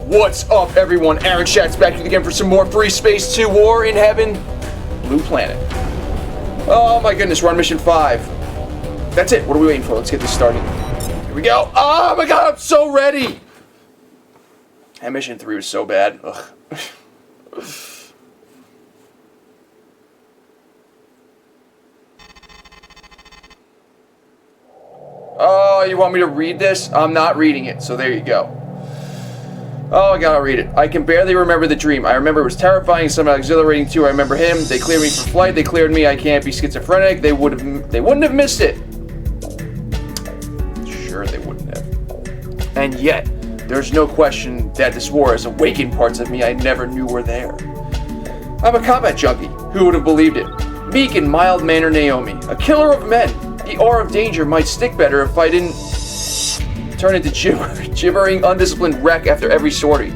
What's up, everyone? Aron Schatz back here again for some more Freespace 2 War in Heaven, Blue Planet. Oh my goodness, we're on mission 5. That's it. What are we waiting for? Let's get this started. Here we go. Oh my god, I'm so ready! And mission 3 was so bad. Ugh. Oh, you want me to read this? I'm not reading it, so there you go. Oh, I gotta read it. I can barely remember the dream. I remember it was terrifying, somehow exhilarating too. I remember him. They cleared me for flight. They cleared me. I can't be schizophrenic. They wouldn't have missed it. Sure, they wouldn't have. And yet, there's no question that this war has awakened parts of me I never knew were there. I'm a combat junkie. Who would have believed it? Meek and mild-mannered Naomi, a killer of men. The aura of danger might stick better if I didn't turn into gibbering, undisciplined wreck after every sortie.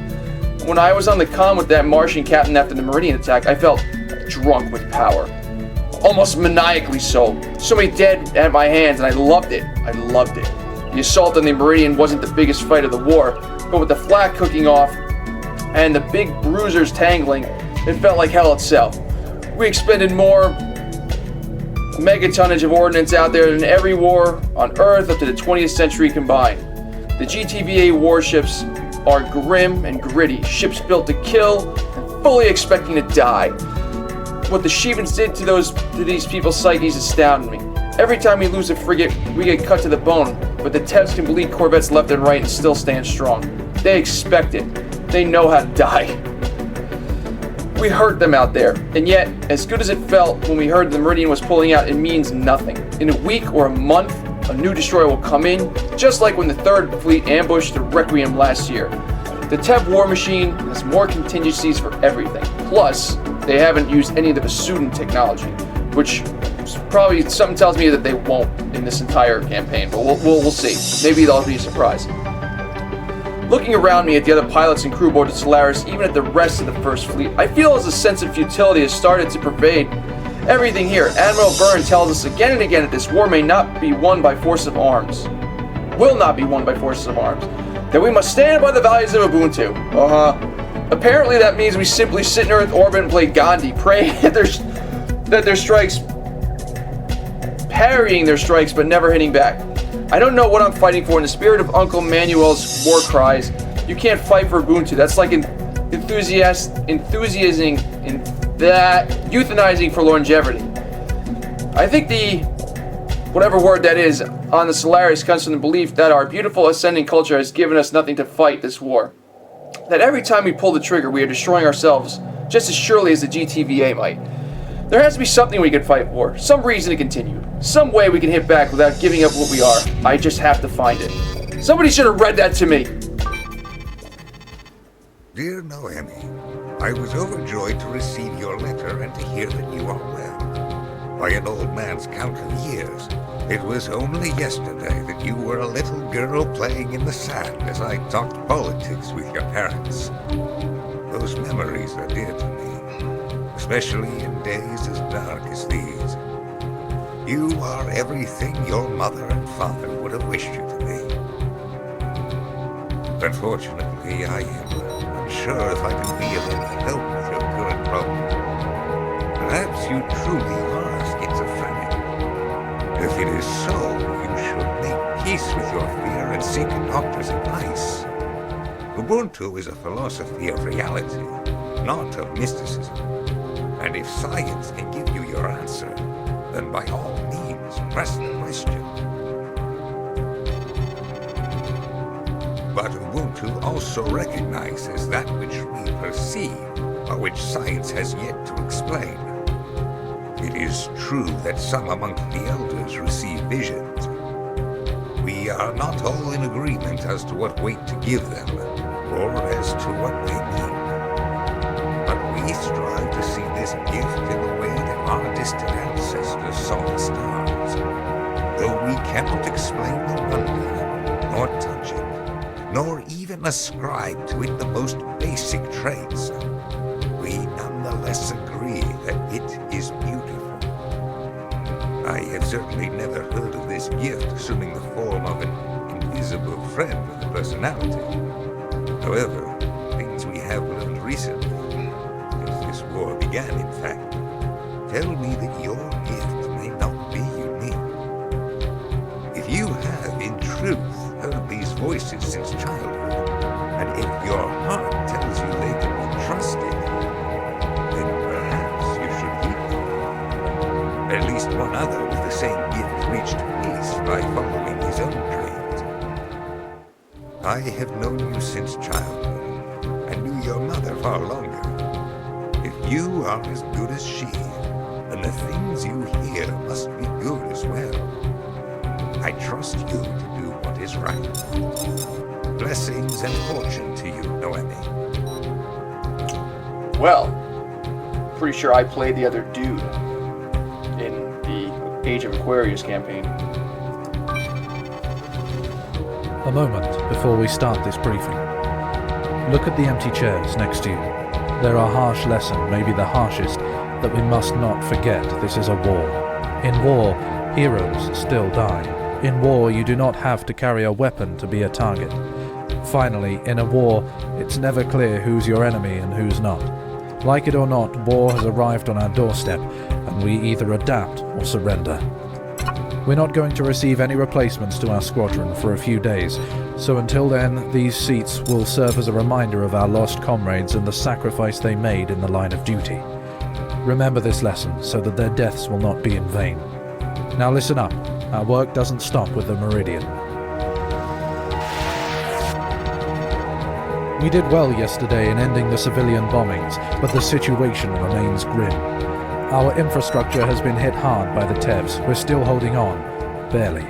When I was on the comm with that Martian captain after the Meridian attack, I felt drunk with power. Almost maniacally so. So many dead at my hands, and I loved it. I loved it. The assault on the Meridian wasn't the biggest fight of the war, but with the flak cooking off and the big bruisers tangling, it felt like hell itself. We expended more megatonnage of ordnance out there than every war on Earth up to the 20th century combined. The GTVA warships are grim and gritty, ships built to kill and fully expecting to die. What the Shivans did to these people's psyches astounded me. Every time we lose a frigate, we get cut to the bone, but the Tevs can bleed corvettes left and right and still stand strong. They expect it. They know how to die. We hurt them out there, and yet, as good as it felt when we heard the Meridian was pulling out, it means nothing. In a week or a month, a new destroyer will come in, just like when the 3rd Fleet ambushed the Requiem last year. The Tev war machine has more contingencies for everything. Plus, they haven't used any of the Vasudan technology, which probably something tells me that they won't in this entire campaign, but we'll see. Maybe that'll be a surprise. Looking around me at the other pilots and crew aboard the Solaris, even at the rest of the First Fleet, I feel as a sense of futility has started to pervade everything here. Admiral Byrne tells us again and again that this war may not be won by force of arms. Will not be won by forces of arms. That we must stand by the values of Ubuntu. Apparently that means we simply sit in Earth orbit and play Gandhi, praying that their strikes, parrying their strikes, but never hitting back. I don't know what I'm fighting for. In the spirit of Uncle Manuel's war cries, you can't fight for Ubuntu. That's like euthanizing for longevity. I think whatever word that is on the Solaris comes from the belief that our beautiful ascending culture has given us nothing to fight this war. That every time we pull the trigger, we are destroying ourselves just as surely as the GTVA might. There has to be something we can fight for, some reason to continue, some way we can hit back without giving up what we are. I just have to find it. Somebody should have read that to me. Dear Noemi, I was overjoyed to receive your letter and to hear that you are well. By an old man's count of years, it was only yesterday that you were a little girl playing in the sand as I talked politics with your parents. Those memories are dear to me, especially in days as dark as these. You are everything your mother and father would have wished you to be. Unfortunately, I am unsure if I can be of any help with your current problem. Perhaps you truly are schizophrenic. If it is so, you should make peace with your fear and seek a doctor's advice. Ubuntu is a philosophy of reality, not of mysticism. And if science can give you your answer, then by all means, press the question. But Ubuntu also recognizes that which we perceive, but which science has yet to explain. It is true that some among the elders receive visions. We are not all in agreement as to what weight to give them, or as to what they mean. But we strive to see this gift in the way that our distant ancestors saw the stars. Though we cannot explain the wonder, nor touch it, nor even ascribe to it the most basic traits, we nonetheless agree that it is beautiful. I have certainly never heard of this gift assuming the form of an invisible friend with a personality. However, your heart tells you they can be trusted, then perhaps you should keep them. At least one other with the same gift reached peace by following his own dreams. I have known you since childhood, and knew your mother far longer. If you are as good as she, then the things you hear must be good as well. I trust you to do what is right. Blessings and fortune to you, Noemi. Well, pretty sure I played the other dude in the Age of Aquarius campaign. A moment before we start this briefing. Look at the empty chairs next to you. They're a harsh lesson, maybe the harshest, that we must not forget this is a war. In war, heroes still die. In war, you do not have to carry a weapon to be a target. Finally, in a war, it's never clear who's your enemy and who's not. Like it or not, war has arrived on our doorstep, and we either adapt or surrender. We're not going to receive any replacements to our squadron for a few days, so until then, these seats will serve as a reminder of our lost comrades and the sacrifice they made in the line of duty. Remember this lesson so that their deaths will not be in vain. Now listen up, our work doesn't stop with the Meridian. We did well yesterday in ending the civilian bombings, but the situation remains grim. Our infrastructure has been hit hard by the Tevs. We're still holding on, barely.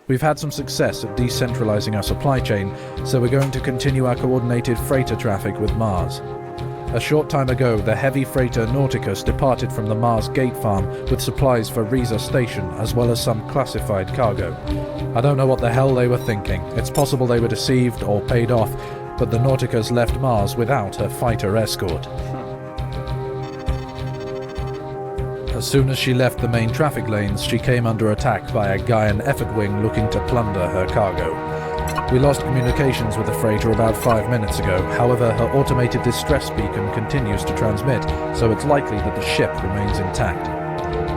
We've had some success at decentralizing our supply chain, so we're going to continue our coordinated freighter traffic with Mars. A short time ago, the heavy freighter Nauticus departed from the Mars Gate Farm with supplies for Rheza Station, as well as some classified cargo. I don't know what the hell they were thinking. It's possible they were deceived or paid off, but the Nauticus left Mars without her fighter escort. As soon as she left the main traffic lanes, she came under attack by a Gaian Effort wing looking to plunder her cargo. We lost communications with the freighter about 5 minutes ago. However, her automated distress beacon continues to transmit, so it's likely that the ship remains intact.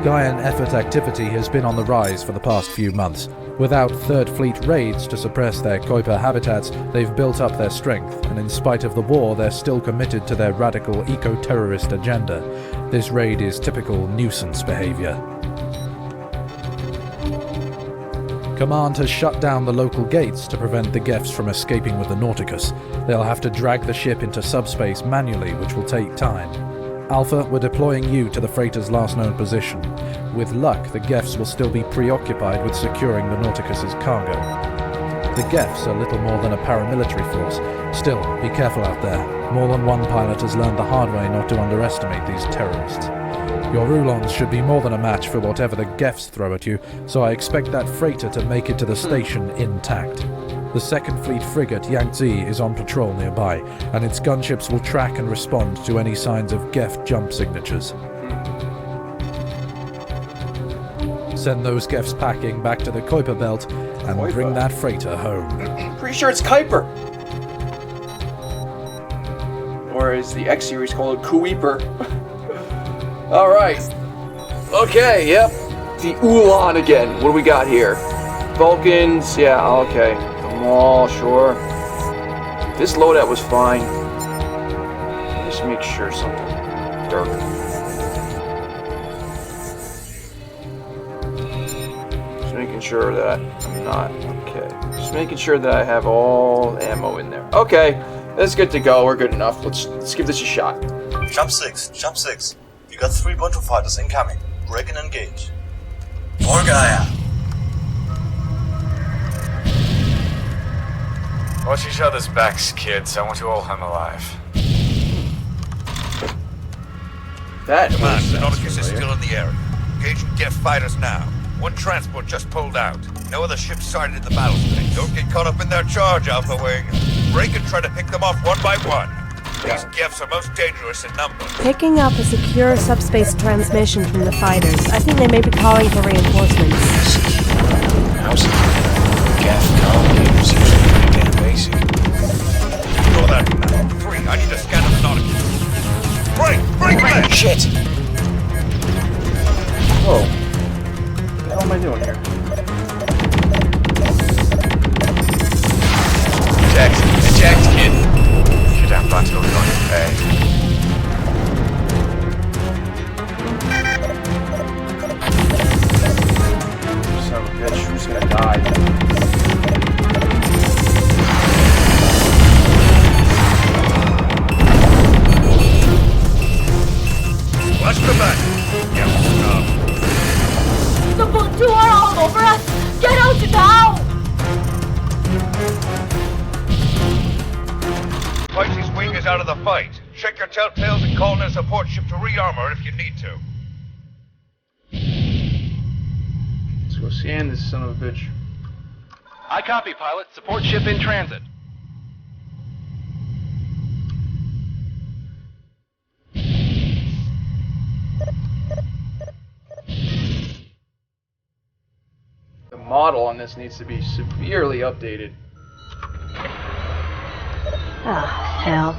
Gaian Effort activity has been on the rise for the past few months. Without Third Fleet raids to suppress their Kuiper habitats, they've built up their strength, and in spite of the war, they're still committed to their radical eco-terrorist agenda. This raid is typical nuisance behavior. Command has shut down the local gates to prevent the Geffs from escaping with the Nauticus. They'll have to drag the ship into subspace manually, which will take time. Alpha, we're deploying you to the freighter's last known position. With luck, the Geffs will still be preoccupied with securing the Nauticus's cargo. The Geffs are little more than a paramilitary force. Still, be careful out there. More than one pilot has learned the hard way not to underestimate these terrorists. Your Rulons should be more than a match for whatever the Geffs throw at you, so I expect that freighter to make it to the station intact. The 2nd Fleet frigate Yangtze is on patrol nearby, and its gunships will track and respond to any signs of Geff jump signatures. Send those Geffs packing back to the Kuiper Belt and bring that freighter home. Pretty sure it's Kuiper. Or as the X series called, Kuiper. Alright. Okay, yep. The Ulan again. What do we got here? Vulcans, yeah, okay. Oh, sure. This loadout was fine. Just make sure something dark. Just making sure that I'm not okay. Just making sure that I have all the ammo in there. Okay, that's good to go. We're good enough. Let's give this a shot. Jump 6. You got 3 Bunto fighters incoming. Break and engage. More Gaia. Watch each other's backs, kids. I want you all home alive. That Command, the sounds Nauticus is familiar. still in the area. Engaging Geff fighters now. One transport just pulled out. No other ships sighted in the battle space. Don't get caught up in their charge, Alpha Wing. Break and try to pick them off one by one. These Geffs are most dangerous in number. Picking up a secure subspace transmission from the fighters. I think they may be calling for reinforcements. How's it? Gaff colony is usually pretty damn basic. Ignore that now. 3, I need to scan the Nauticus. Break! Shit! Whoa. What the hell am I doing here? Eject, kid. is out of the fight. Check your telltales and call in a support ship to rearmor if you need to. Let's go scan this son of a bitch. I copy, pilot. Support ship in transit. The model on this needs to be severely updated. Ah, hell.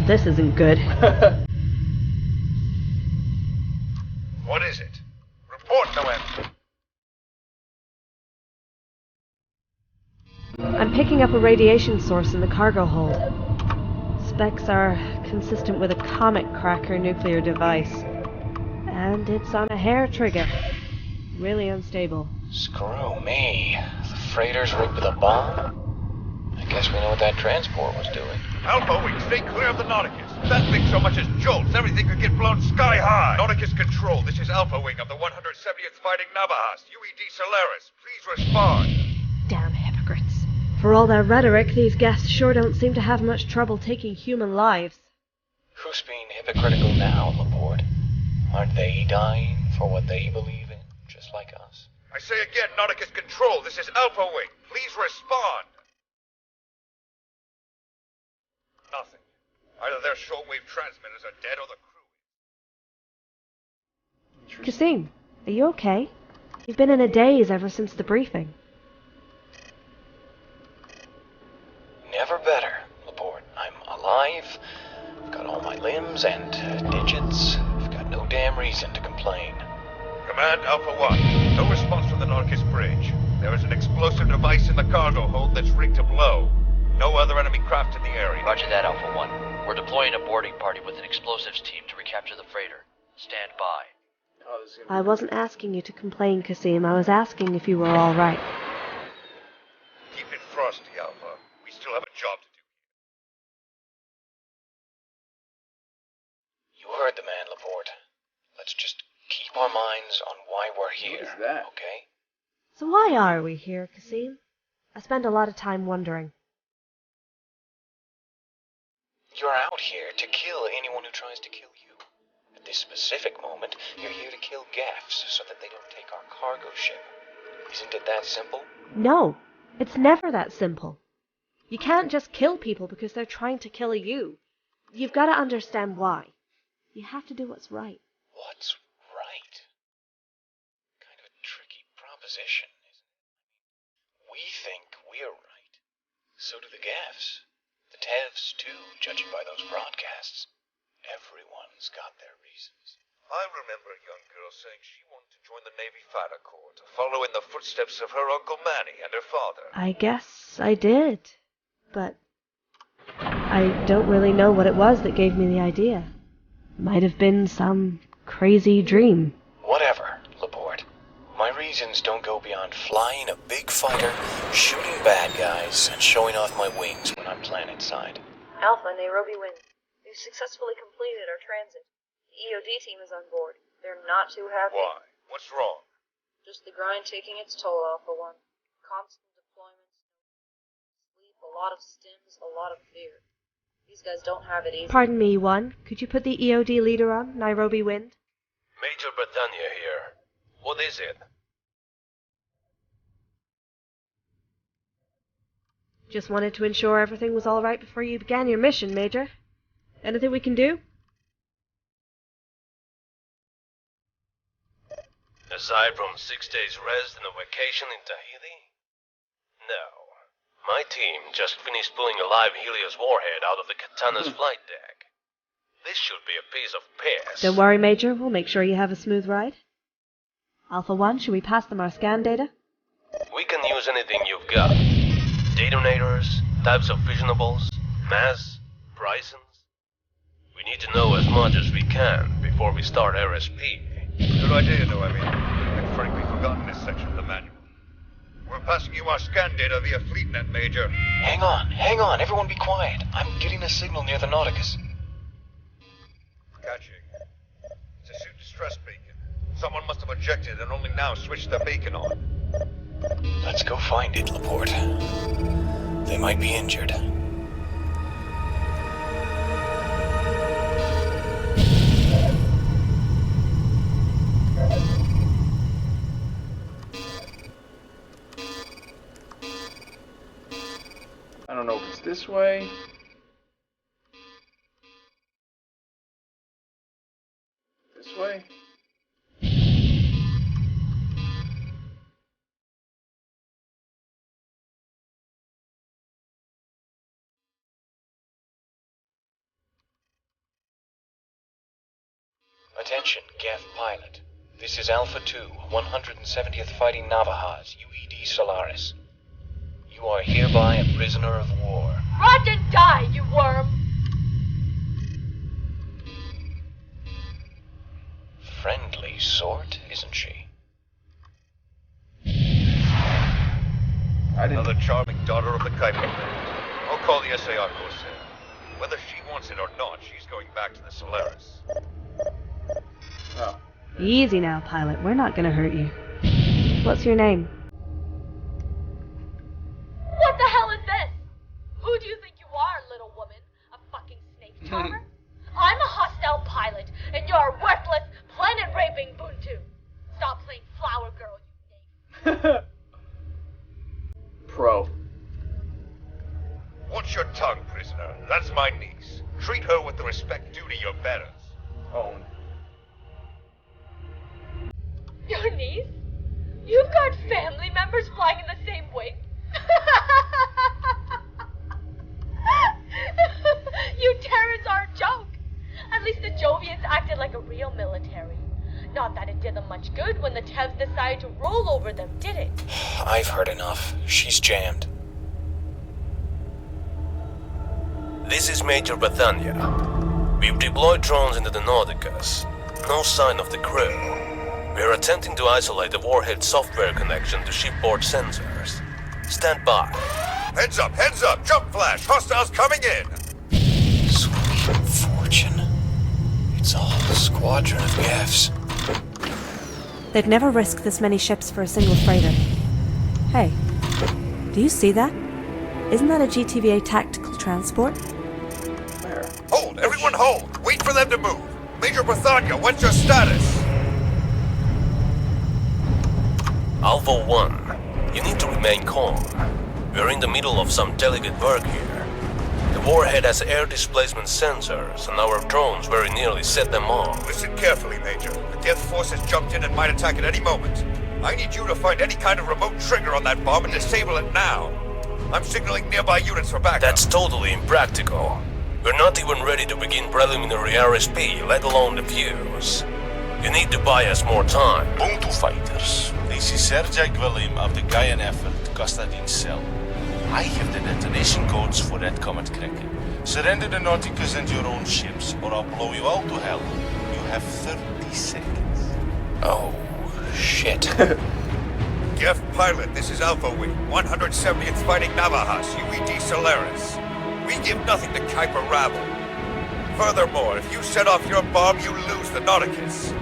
This isn't good. What is it? Report, no answer. I'm picking up a radiation source in the cargo hold. Specs are consistent with a comet cracker nuclear device. And it's on a hair trigger. Really unstable. Screw me. The freighter's rigged with a bomb? I guess we know what that transport was doing. Alpha Wing, stay clear of the Nauticus. If that thing so much as jolts, everything could get blown sky high. Nauticus Control, this is Alpha Wing of the 170th Fighting Navahas, UED Solaris. Please respond. Damn hypocrites. For all their rhetoric, these guests sure don't seem to have much trouble taking human lives. Who's being hypocritical now, Laporte? Aren't they dying for what they believe in, just like us? I say again, Nauticus Control, this is Alpha Wing. Please respond. Nothing. Either their shortwave transmitters are dead or the crew. Kassim, are you okay? You've been in a daze ever since the briefing. Never better, Laporte. I'm alive. I've got all my limbs and digits. I've got no damn reason to complain. Command Alpha 1. No response from the Nauticus bridge. There is an explosive device in the cargo hold that's rigged to blow. No other enemy craft in the area. Roger that, Alpha 1. We're deploying a boarding party with an explosives team to recapture the freighter. Stand by. I wasn't asking you to complain, Kassim. I was asking if you were all right. Keep it frosty, Alpha. We still have a job to do. You heard the man, Laporte. Let's just keep our minds on why we're here. What is that? Okay? So why are we here, Kassim? I spend a lot of time wondering. You're out here to kill anyone who tries to kill you. At this specific moment, you're here to kill gaffs so that they don't take our cargo ship. Isn't it that simple? No, it's never that simple. You can't just kill people because they're trying to kill you. You've got to understand why. You have to do what's right. What's right? Kind of a tricky proposition, isn't it? We think we're right. So do the gaffs. The Tevs, too, judging by those broadcasts. Everyone's got their reasons. I remember a young girl saying she wanted to join the Navy Fighter Corps to follow in the footsteps of her Uncle Manny and her father. I guess I did. But I don't really know what it was that gave me the idea. Might have been some crazy dream. Whatever, Laporte. My reasons don't go beyond flying a big fighter, shooting bad guys, and showing off my wings when I'm planet-side. Alpha, Nairobi wins. We've successfully completed our transit. The EOD team is on board. They're not too happy. Why? What's wrong? Just the grind taking its toll, Alpha 1. Constant deployments, sleep, a lot of stims, a lot of fear. These guys don't have it easy. Pardon me, One. Could you put the EOD leader on, Nairobi Wind? Major Britannia here. What is it? Just wanted to ensure everything was all right before you began your mission, Major. Anything we can do? Aside from 6 days rest and a vacation in Tahiti? No. My team just finished pulling a live Helios warhead out of the Katana's flight deck. This should be a piece of piss. Don't worry, Major. We'll make sure you have a smooth ride. Alpha 1, should we pass them our scan data? We can use anything you've got. Detonators, types of fissionables, mass, prisons. We need to know as much as we can before we start RSP. Good idea, though, I'd frankly forgotten this section of the manual. We're passing you our scan data via FleetNet, Major. Hang on, everyone be quiet. I'm getting a signal near the Nauticus. Catching. It's a suit distress beacon. Someone must have ejected and only now switched their beacon on. Let's go find it, Laporte. They might be injured. This way. This way. Attention, Gaff Pilot. This is Alpha 2, 170th Fighting Navajas, UED Solaris. You are hereby a prisoner of war. Rot and die, you worm! Friendly sort, isn't she? Another charming daughter of the Kuiper band. I'll call the SAR Corsair. Whether she wants it or not, she's going back to the Solaris. Oh. Easy now, pilot. We're not gonna hurt you. What's your name? What the hell is this? Who do you think you are, little woman? A fucking snake charmer? I'm a hostile pilot, and you're a worthless, planet-raping Buntu. Stop playing flower girl, you snake. Pro. Watch your tongue, prisoner. That's my niece. Treat her with the respect due to your betters. Own. Your niece? You've got family members flying in the same wing? You Terrans are a joke. At least the Jovians acted like a real military. Not that it did them much good when the Tevs decided to roll over them, did it? I've heard enough. She's jammed. This is Major Bethania. We've deployed drones into the Nauticus. No sign of the crew. We are attempting to isolate the warhead software connection to shipboard sensors. Stand by. Heads up! Jump flash! Hostiles coming in! Sweet fortune. It's a whole squadron of gaffs. They'd never risk this many ships for a single freighter. Hey, do you see that? Isn't that a GTVA tactical transport? Where? Hold! Everyone hold! Wait for them to move! Major Bethania, what's your status? Alpha 1, you need to remain calm. We're in the middle of some delicate work here. The warhead has air displacement sensors, and our drones very nearly set them off. Listen carefully, Major. The Death Force has jumped in and might attack at any moment. I need you to find any kind of remote trigger on that bomb and disable it now. I'm signaling nearby units for backup. That's totally impractical. We're not even ready to begin preliminary RSP, let alone the fuse. You need to buy us more time. Ubuntu fighters. This is Sergei Gvalim of the Gaian Effort, Kostadin's cell. I have the detonation codes for that Comet Kraken. Surrender the Nauticus and your own ships, or I'll blow you all to hell. You have 30 seconds. Oh, shit. Jeff Pilot, this is Alpha Wing, 170th Fighting Navajas, UED Solaris. We give nothing to Kuiper rabble. Furthermore, if you set off your bomb, you lose the Nauticus.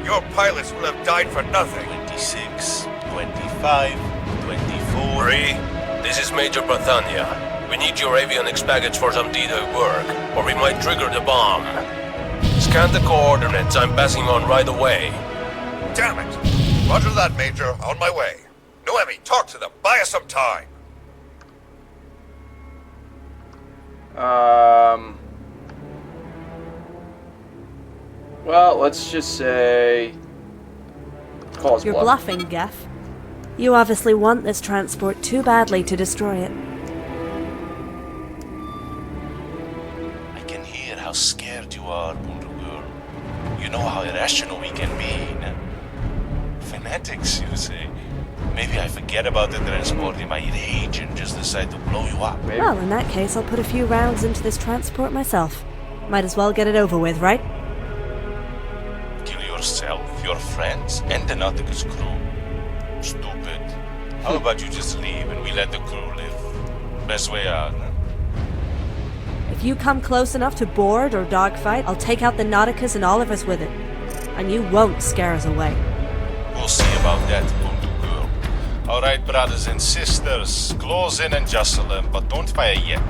Your pilots will have died for nothing. 26, 25, 24... Brie, this is Major Bethania. We need your avionics package for some D-Day work, or we might trigger the bomb. Scan the coordinates I'm passing on right away. Damn it! Roger that, Major. On my way. Noemi, talk to them. Buy us some time. Well, let's just say... Call's You're bluff. bluffing, Geff. You obviously want this transport too badly to destroy it. I can hear how scared you are, Buntu girl. You know how irrational we can be, no? Fanatics, you say. Maybe I forget about the transport in my rage and just decide to blow you up. Maybe. Well, in that case, I'll put a few rounds into this transport myself. Might as well get it over with, right? Kill yourself, your friends, and the Nauticus crew. Stupid. How about you just leave and we let the crew live? Best way out, no? If you come close enough to board or dogfight, I'll take out the Nauticus and all of us with it. And you won't scare us away. We'll see about that, Buntu girl. Alright, brothers and sisters, close in and jostle them, but don't fire yet.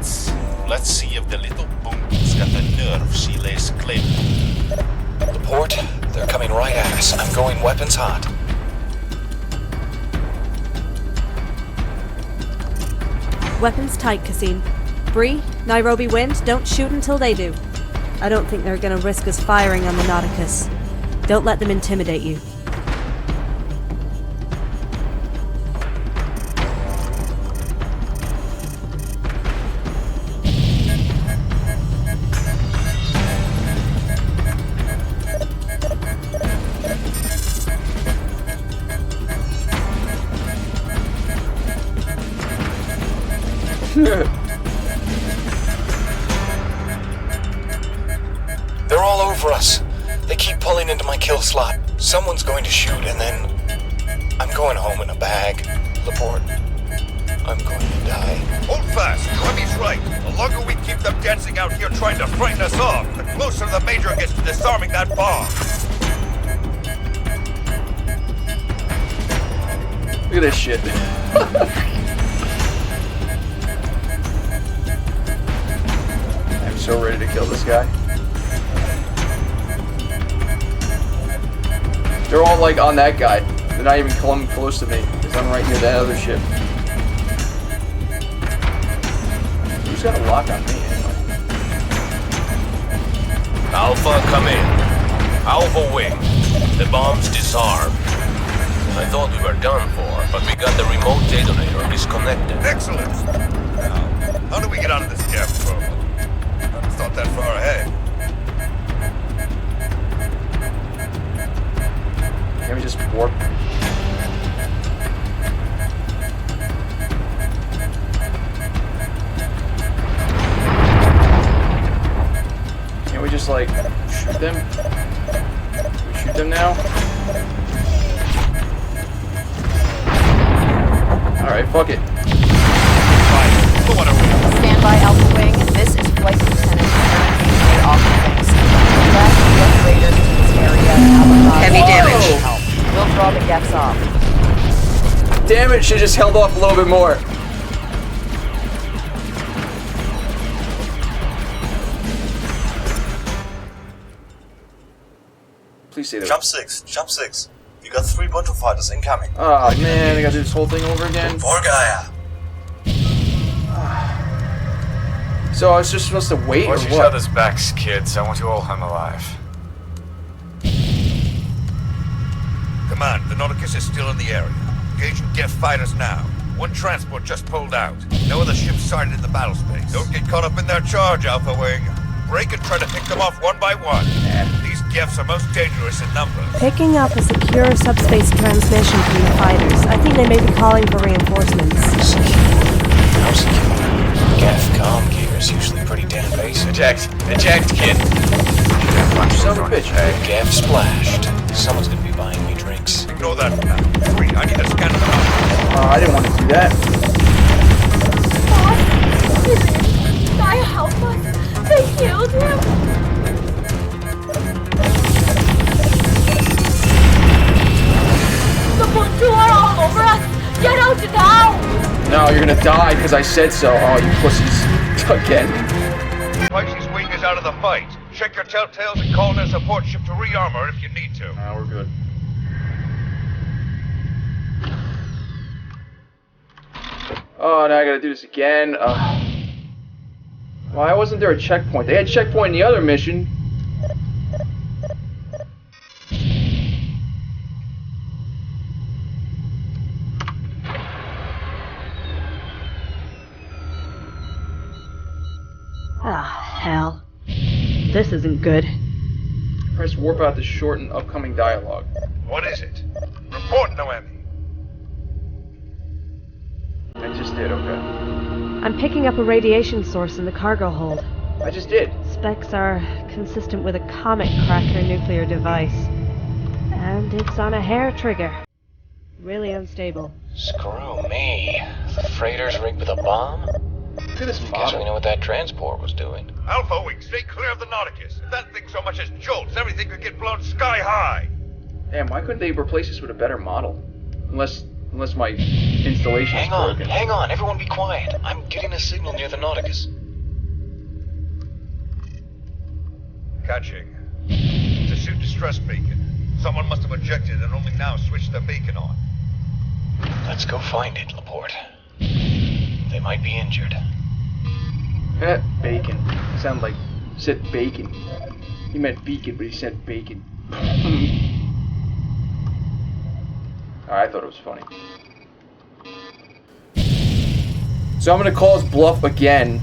Let's see if the little Buntu's got the nerve she lays claim to. The port? They're coming right at us. I'm going weapons hot. Weapons tight, Kassim. Brie, Nairobi Wind, don't shoot until they do. I don't think they're gonna risk us firing on the Nauticus. Don't let them intimidate you. They're all over us. They keep pulling into my kill slot. Someone's going to shoot, and then I'm going home in a bag. Laporte, I'm going to die. Hold fast. Clemmy's right. The longer we keep them dancing out here trying to frighten us off, the closer the Major gets to disarming that bomb. Look at this shit. I'm so ready to kill this guy. They're all like on that guy. They're not even coming close to me because I'm right near that other ship. Who's got a lock on me anyway? Alpha, come in. Alpha wing. The bomb's disarmed. I thought we were done for, but we got the remote detonator disconnected. Excellent. Now, how do we get out of this gap, bro? It's not that far ahead. Can we just warp? Can we just like shoot them? Can we shoot them now? Alright, fuck it. Stand by, Alpha Wing. This is Flight Lieutenant Aron off the base. Last US Raiders to this area. Heavy damage. We'll draw the gaps off. Damn it, should've just held off a little bit more. Please say that. Jump 6. You got 3 Buntu fighters incoming. Oh man, I gotta do this whole thing over again. For Gaia. So I was just supposed to wait, or Watch each what? other's backs, kids. I want you all home alive. Command, the Nauticus is still in the area. Engaging Geth fighters now. One transport just pulled out. No other ships sighted in the battle space. Don't get caught up in their charge, Alpha Wing. Break and try to pick them off one by one. These Geths are most dangerous in numbers. Picking up a secure subspace transmission from the fighters. I think they may be calling for reinforcements. How secure? Geth comm gear is usually pretty damn basic. Eject, kid. Son of a bitch. Geth splashed. Someone's gonna be buying me drinks. Ignore that for now. Brie, I need a scan of the map. I didn't want to do that. Guy, help us! They killed him! The Buntu are all over us! Get out now! No, you're gonna die because I said so. Oh, you pussies. Again. Pisces Wing is out of the fight. Check your telltales and call in a support ship to re-armor if you need to. We're good. Oh, now I gotta do this again. Why wasn't there a checkpoint? They had checkpoint in the other mission. Ah, hell. This isn't good. Press warp out to shorten upcoming dialogue. What is it? Report, Noemi. I just did, okay. I'm picking up a radiation source in the cargo hold. I just did. Specs are consistent with a comet cracker nuclear device. And it's on a hair trigger. Really unstable. Screw me. The freighter's rigged with a bomb? Look at this Guess model. we know what that transport was doing. Alpha Wing, stay clear of the Nauticus. If that thing so much as jolts, everything could get blown sky high. Damn, why couldn't they replace this with a better model? Unless my installation is broken. Hang on, everyone be quiet. I'm getting a signal near the Nauticus. Catching. It's a suit distress beacon. Someone must have ejected and only now switched the beacon on. Let's go find it, Laporte. They might be injured. Bacon. Sound like he said bacon. He meant beacon, but he said bacon. I thought it was funny. So I'm gonna call his bluff again,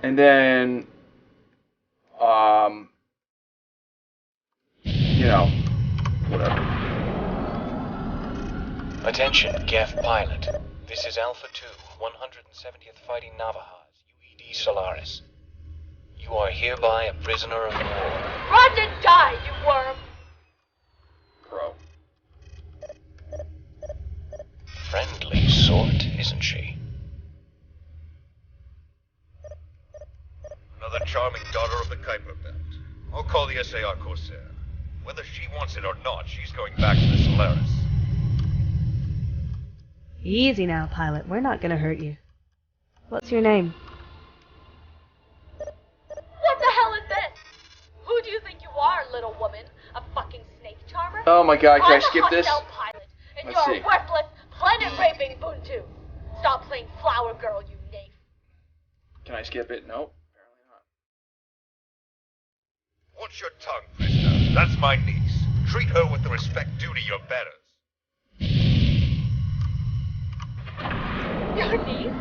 and then, you know, whatever. Attention, Gaff pilot. This is Alpha 2, 170th Fighting Navajos, UED Solaris. You are hereby a prisoner of war. Run and die, you worm! Bro. Friendly sort, isn't she? Another charming daughter of the Kuiper Belt. I'll call the SAR Corsair. Whether she wants it or not, she's going back to the Solaris. Easy now, pilot. We're not gonna hurt you. What's your name? What the hell is this? Who do you think you are, little woman? A fucking snake charmer? Oh my god, can I skip I'm a this? hostile pilot, and Let's you're see. a worthless, planet-raping Buntu. Stop playing flower girl, you naif. Can I skip it? Nope. Apparently not. Watch your tongue, prisoner. That's my niece. Treat her with the respect due to your betters. Your niece?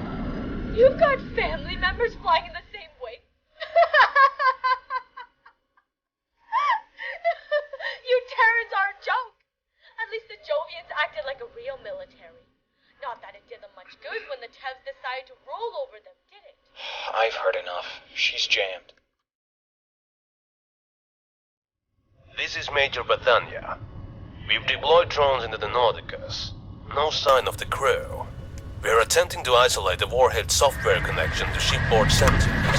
You've got family members flying in the same wing? You Terrans are a joke. At least the Jovians acted like a real military. Not that it did them much good when the Tevs decided to roll over them, did it? I've heard enough. She's jammed. This is Major Bethania. We've deployed drones into the Nauticus. No sign of the crew. We are attempting to isolate the warhead software connection to shipboard sensors.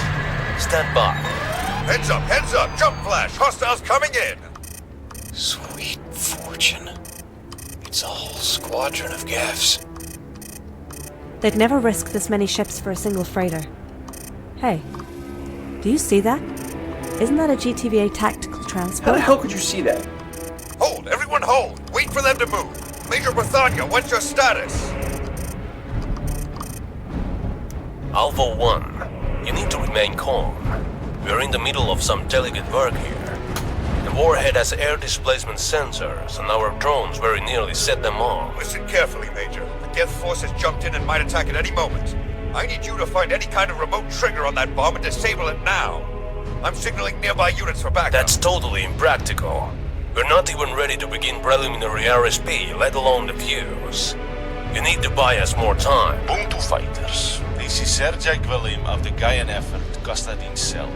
Stand by. Heads up, jump flash, hostiles coming in! Sweet fortune. It's a whole squadron of gaffs. They'd never risk this many ships for a single freighter. Hey, do you see that? Isn't that a GTVA tactical transport? How the hell could you see that? Hold, everyone hold! Wait for them to move! Major Bethania, what's your status? Alpha 1, you need to remain calm. We're in the middle of some delicate work here. The warhead has air displacement sensors, and our drones very nearly set them off. Listen carefully, Major. The Geth force has jumped in and might attack at any moment. I need you to find any kind of remote trigger on that bomb and disable it now. I'm signaling nearby units for backup. That's totally impractical. We're not even ready to begin preliminary RSP, let alone the fuse. You need to buy us more time. Ubuntu fighters. This is Sergei Gvalim of the Gaian Effort, Kostadin Cell.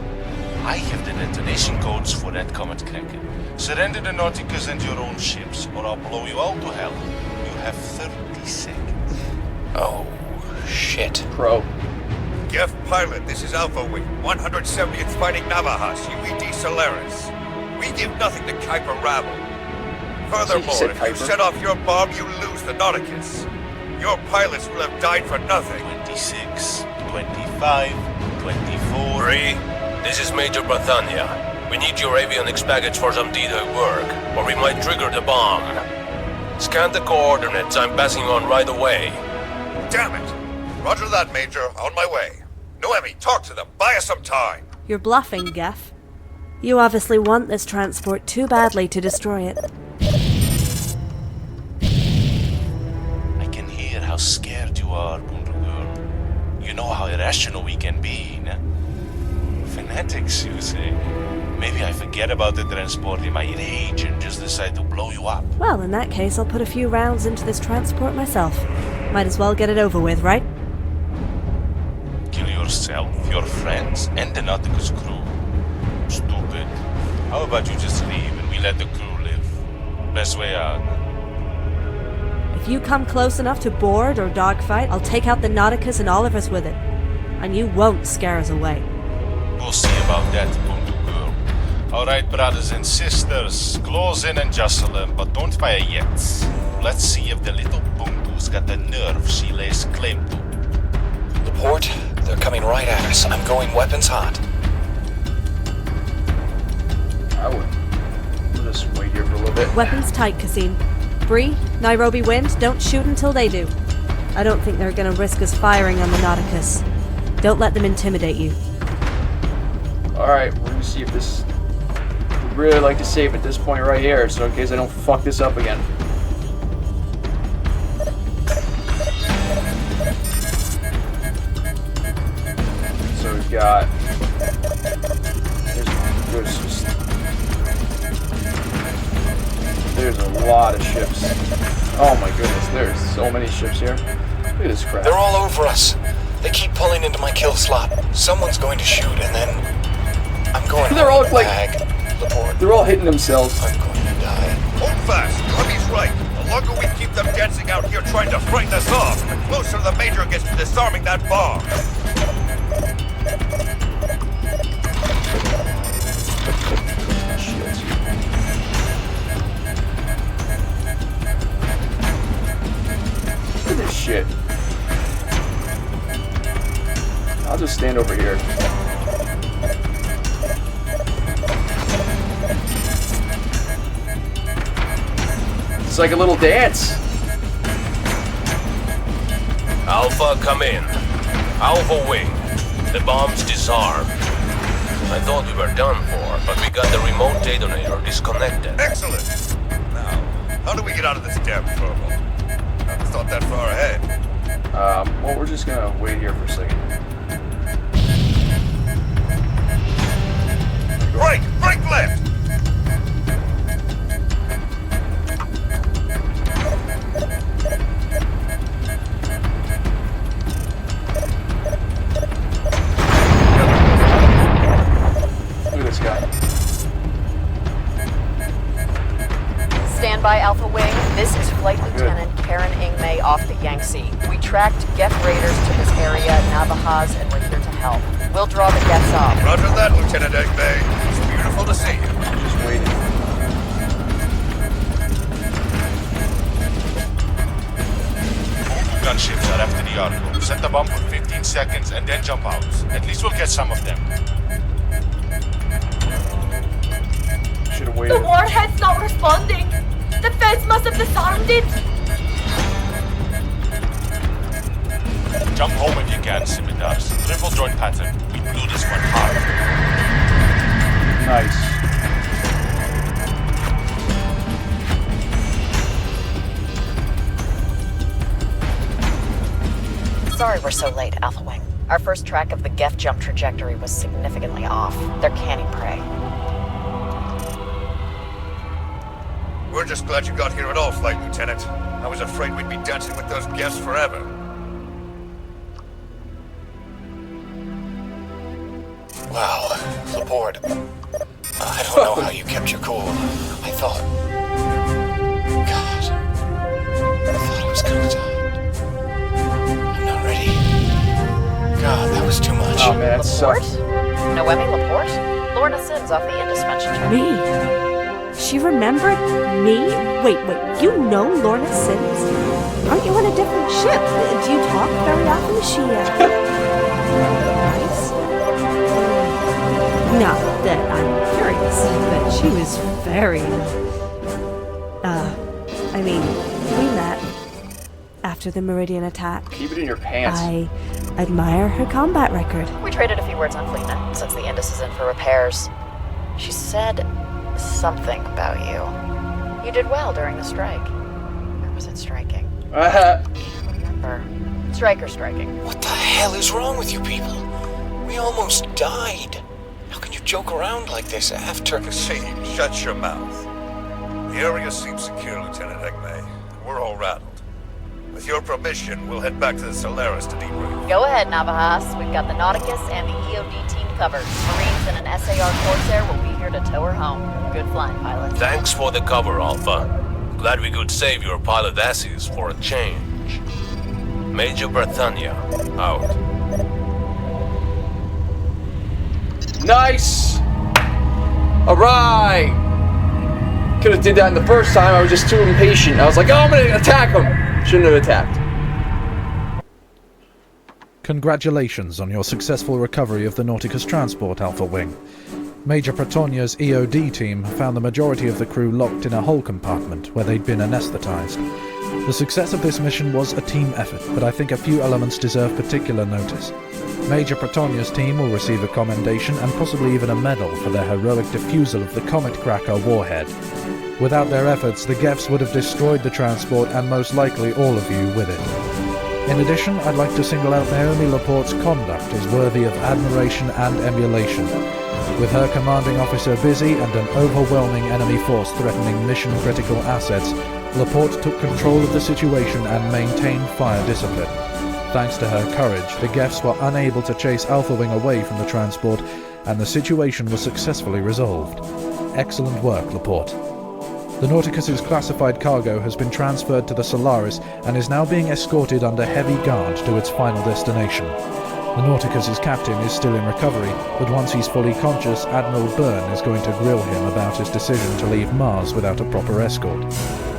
I have the detonation codes for that Comet Kraken. Surrender the Nauticus and your own ships, or I'll blow you all to hell. You have 30 seconds. Oh, shit. Pro. Geth pilot, this is Alpha Wing, 170th Fighting Navajos, UED Solaris. We give nothing to Kuiper rabble. Furthermore, if you set off your bomb, you lose the Nauticus. Your pilots will have died for nothing. 26, 25, 24... Brie, this is Major Bethania. We need your avionics package for some D-Day work, or we might trigger the bomb. Scan the coordinates I'm passing on right away. Damn it! Roger that, Major. On my way. Noemi, talk to them. Buy us some time. You're bluffing, Gaff. You obviously want this transport too badly to destroy it. I can hear how scared you are, Buntu girl. You know how irrational we can be, nah? Fanatics, you say? Maybe I forget about the transport in my rage and just decide to blow you up. Well, in that case, I'll put a few rounds into this transport myself. Might as well get it over with, right? Kill yourself, your friends, and the Nauticus crew. Stupid. How about you just leave and we let the crew live? Best way out. If you come close enough to board or dogfight, I'll take out the Nauticus and all of us with it. And you won't scare us away. We'll see about that, Buntu girl. Alright, brothers and sisters, close in and jostle them, but don't fire yet. Let's see if the little Buntu's got the nerve she lays claim to. The port? They're coming right at us. I'm going weapons hot. I would. We'll just wait here for a little bit. Weapons tight, Kassim. Brie, Nairobi Wind, don't shoot until they do. I don't think they're gonna risk us firing on the Nauticus. Don't let them intimidate you. Alright, we're gonna see if this... I'd really like to save at this point right here, so in case I don't fuck this up again. So we've got... There's a lot of ships. Oh my goodness, there's so many ships here. Look at this crap. They're all over us. They keep pulling into my kill slot. Someone's going to shoot, and then I'm going. They're all like, Laporte. they're all hitting themselves. I'm going to die. Hold fast. Robbie's right. The longer we keep them dancing out here trying to frighten us off, the closer the Major gets to disarming that bomb. Look at this shit. I'll just stand over here. It's like a little dance. Alpha, come in. Alpha wing. The bomb's disarmed. I thought we were done for, but we got the remote detonator disconnected. Excellent. Now, how do we get out of this damn trouble? Never thought that far ahead. Well, we're just gonna wait here for a second. Break left! Look at this guy. Stand by, Alpha Wing. This is Flight Lieutenant Karen Ingmei off the Yangtze. We tracked Geth raiders to this area at Navajaz, and we're here to help. We'll draw the Geths off. Roger that, Lieutenant Ingmei. It's beautiful to see you. I'm just waiting. Gunships are after the Argo. Set the bomb for 15 seconds and then jump out. At least we'll get some of them. Should have waited. The warhead's not responding. The feds must have disarmed it. Jump home if you can, Scimitars. Triple joint pattern. We blew this one hard. Nice. Sorry we're so late, Alpha Wing. Our first track of the Geth jump trajectory was significantly off. They're canning prey. We're just glad you got here at all, Flight Lieutenant. I was afraid we'd be dancing with those Geths forever. Wow, Laporte. I don't know how you kept your cool. I thought... God. I thought I was gonna die. I'm not ready. God, that was too much. Oh man, that Laporte? sucks. Noemi Laporte? Lorna Sims off the Indus mentioned her. Me? She remembered me? Wait, you know Lorna Sims? Aren't you on a different ship? Do you talk very often? Is she, nice? Not that I'm curious, but she was very... I mean, we met after the Meridian attack. Keep it in your pants. I admire her combat record. We traded a few words on FleetNet since the Indus is in for repairs. She said something about you. You did well during the strike. Or was it striking? I can't remember. Strike or striking? What the hell is wrong with you people? We almost died. How can you joke around like this after... Kassim, shut your mouth. The area seems secure, Lieutenant Ingmei. We're all rattled. With your permission, we'll head back to the Solaris to debrief. Go ahead, Navajaz. We've got the Nauticus and the EOD team covered. Marines and an SAR Corsair will be here to tow her home. Good flying, pilot. Thanks for the cover, Alpha. Glad we could save your pilot asses for a change. Major Britannia, out. Nice! Alright! Could have did that in the first time, I was just too impatient. I was like, oh, I'm gonna attack him! Shouldn't have attacked. Congratulations on your successful recovery of the Nauticus transport, Alpha Wing. Major Britannia's EOD team found the majority of the crew locked in a hull compartment where they'd been anesthetized. The success of this mission was a team effort, but I think a few elements deserve particular notice. Major Pretonia's team will receive a commendation and possibly even a medal for their heroic defusal of the Comet Cracker warhead. Without their efforts, the Geffs would have destroyed the transport and most likely all of you with it. In addition, I'd like to single out Naomi Laporte's conduct as worthy of admiration and emulation. With her commanding officer busy and an overwhelming enemy force threatening mission-critical assets, Laporte took control of the situation and maintained fire discipline. Thanks to her courage, the Geffs were unable to chase Alpha Wing away from the transport, and the situation was successfully resolved. Excellent work, Laporte. The Nauticus's classified cargo has been transferred to the Solaris and is now being escorted under heavy guard to its final destination. The Nauticus's captain is still in recovery, but once he's fully conscious, Admiral Byrne is going to grill him about his decision to leave Mars without a proper escort.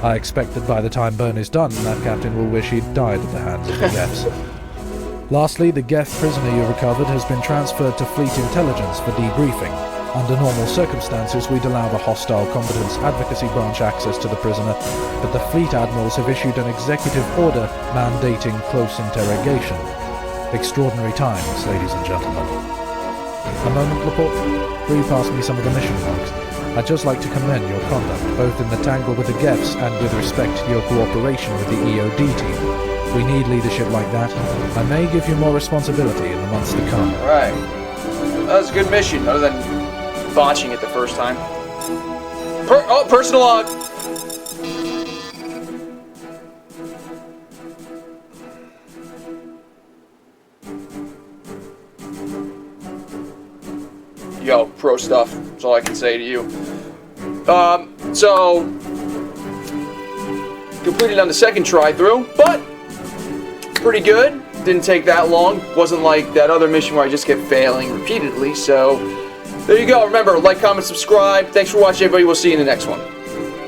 I expect that by the time Byrne is done, that captain will wish he'd died at the hands of the Geffs. Lastly, the Geff prisoner you recovered has been transferred to Fleet Intelligence for debriefing. Under normal circumstances, we'd allow the hostile Competence Advocacy Branch access to the prisoner, but the Fleet Admirals have issued an executive order mandating close interrogation. Extraordinary times, ladies and gentlemen. A moment, Laporte. Brie passed me some of the mission logs. I'd just like to commend your conduct, both in the tangle with the Geffs and with respect to your cooperation with the EOD team. We need leadership like that. I may give you more responsibility in the months to come. Right. That was a good mission, other than botching it the first time. Personal log! Yo, pro stuff. That's all I can say to you. So completed on the second try through, but pretty good. Didn't take that long. Wasn't like that other mission where I just kept failing repeatedly. So there you go. Remember, like, comment, subscribe. Thanks for watching, everybody. We'll see you in the next one.